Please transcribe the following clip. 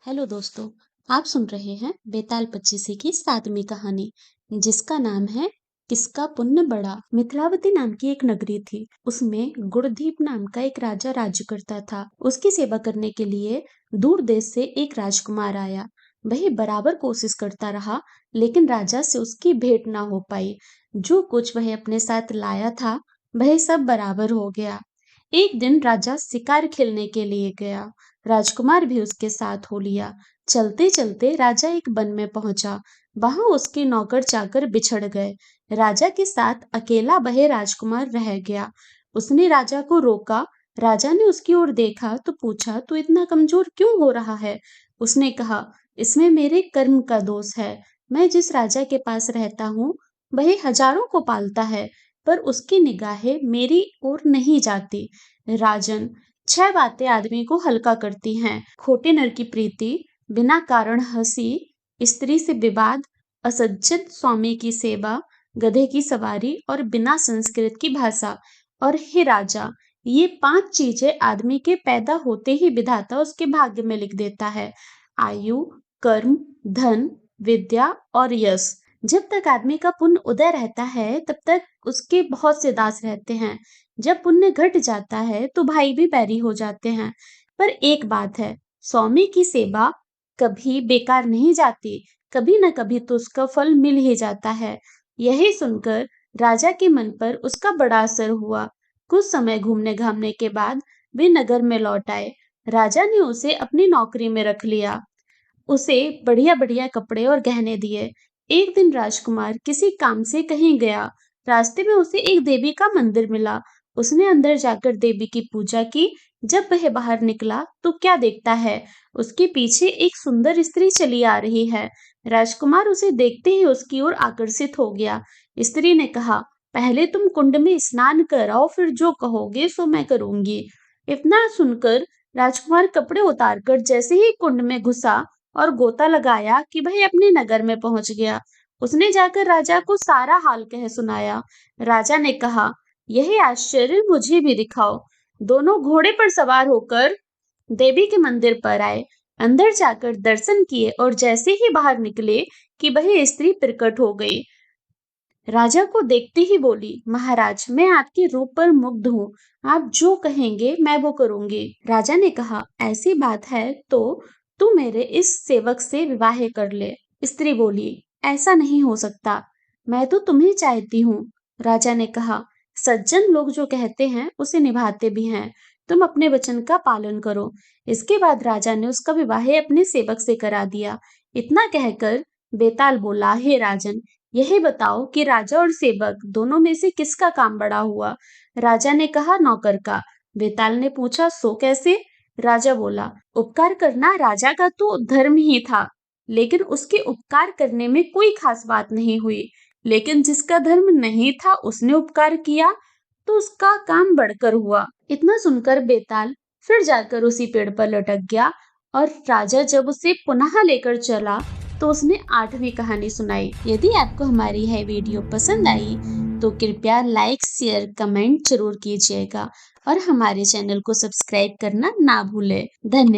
Hello दोस्तों। आप सुन रहे हैं बेताल पच्चीसी की 7वीं कहानी, जिसका नाम है किसका पुण्य बड़ा। मिथिलावती नाम की एक नगरी थी। उसमें गुणदीप नाम का एक राजा राज्य करता था। उसकी सेवा करने के लिए दूर देश से एक राजकुमार आया। वह बराबर कोशिश करता रहा, लेकिन राजा से उसकी भेंट ना हो पाई। जो कुछ वह अपने साथ लाया था, वह सब बराबर हो गया। एक दिन राजा शिकार खेलने के लिए गया। राजकुमार भी उसके साथ हो लिया। चलते चलते राजा एक वन में पहुंचा। वहां उसके नौकर चाकर बिछड़ गए। राजा के साथ अकेला वह राजकुमार रह गया। उसने राजा को रोका। राजा ने उसकी ओर देखा तो पूछा, तू इतना कमजोर क्यों हो रहा है? उसने कहा, इसमें मेरे कर्म का दोष है। मैं जिस राजा के पास रहता हूँ, वह हजारों को पालता है, पर उसकी निगाहें मेरी ओर नहीं जाती। राजन, 6 बातें आदमी को हल्का करती हैं: खोटे नर की प्रीति, बिना कारण हंसी, स्त्री से विवाद, असज्जन स्वामी की सेवा, गधे की सवारी और बिना संस्कृत की भाषा। और हे राजा, ये 5 चीजें आदमी के पैदा होते ही विधाता उसके भाग्य में लिख देता है: आयु, कर्म, धन, विद्या और यश। जब तक आदमी का पुण्य उदय रहता है, तब तक उसके बहुत से दास रहते हैं। जब पुण्य घट जाता है तो भाई भी बैरी हो जाते हैं। पर एक बात है, स्वामी की सेवा कभी बेकार नहीं जाती। कभी न कभी तो उसका फल मिल ही जाता है। यही सुनकर राजा के मन पर उसका बड़ा असर हुआ। कुछ समय घूमने घामने के बाद वे नगर में लौट आए। राजा ने उसे अपनी नौकरी में रख लिया। उसे बढ़िया बढ़िया कपड़े और गहने दिए। एक दिन राजकुमार किसी काम से कहीं गया। रास्ते में उसे एक देवी का मंदिर मिला। उसने अंदर जाकर देवी की पूजा की। जब वह बाहर निकला तो क्या देखता है, उसके पीछे एक सुंदर स्त्री चली आ रही है। राजकुमार उसे देखते ही उसकी ओर आकर्षित हो गया। स्त्री ने कहा, पहले तुम कुंड में स्नान कराओ, फिर जो कहोगे सो मैं करूंगी। इतना सुनकर राजकुमार कपड़े उतारकर जैसे ही कुंड में घुसा और गोता लगाया कि वह अपने नगर में पहुंच गया। उसने जाकर राजा को सारा हाल कह सुनाया। राजा ने कहा, यही आश्चर्य मुझे भी दिखाओ। दोनों घोड़े पर सवार होकर देवी के मंदिर पर आए। अंदर जाकर दर्शन किए और जैसे ही बाहर निकले कि वह स्त्री प्रकट हो गई। राजा को देखते ही बोली, महाराज, मैं आपके रूप पर मुग्ध हूँ। आप जो कहेंगे मैं वो करूंगी। राजा ने कहा, ऐसी बात है तो तू मेरे इस सेवक से विवाह कर ले। स्त्री बोली, ऐसा नहीं हो सकता, मैं तो तुम्हें चाहती हूँ। राजा ने कहा, सज्जन लोग जो कहते हैं उसे निभाते भी हैं। तुम अपने वचन का पालन करो। इसके बाद राजा ने उसका विवाह अपने सेवक से करा दिया। इतना कहकर बेताल बोला, हे राजन, यही बताओ कि राजा और सेवक दोनों में से किसका काम बड़ा हुआ? राजा ने कहा, नौकर का। बेताल ने पूछा, सो कैसे? राजा बोला, उपकार करना राजा का तो धर्म ही था, लेकिन उसके उपकार करने में कोई खास बात नहीं हुई। लेकिन जिसका धर्म नहीं था उसने उपकार किया, तो उसका काम बढ़कर हुआ। इतना सुनकर बेताल फिर जाकर उसी पेड़ पर लटक गया। और राजा जब उसे पुनः लेकर चला तो उसने 8वीं कहानी सुनाई। यदि आपको हमारी यह वीडियो पसंद आई तो कृपया लाइक, शेयर, कमेंट जरूर कीजिएगा और हमारे चैनल को सब्सक्राइब करना ना भूलें। धन्यवाद।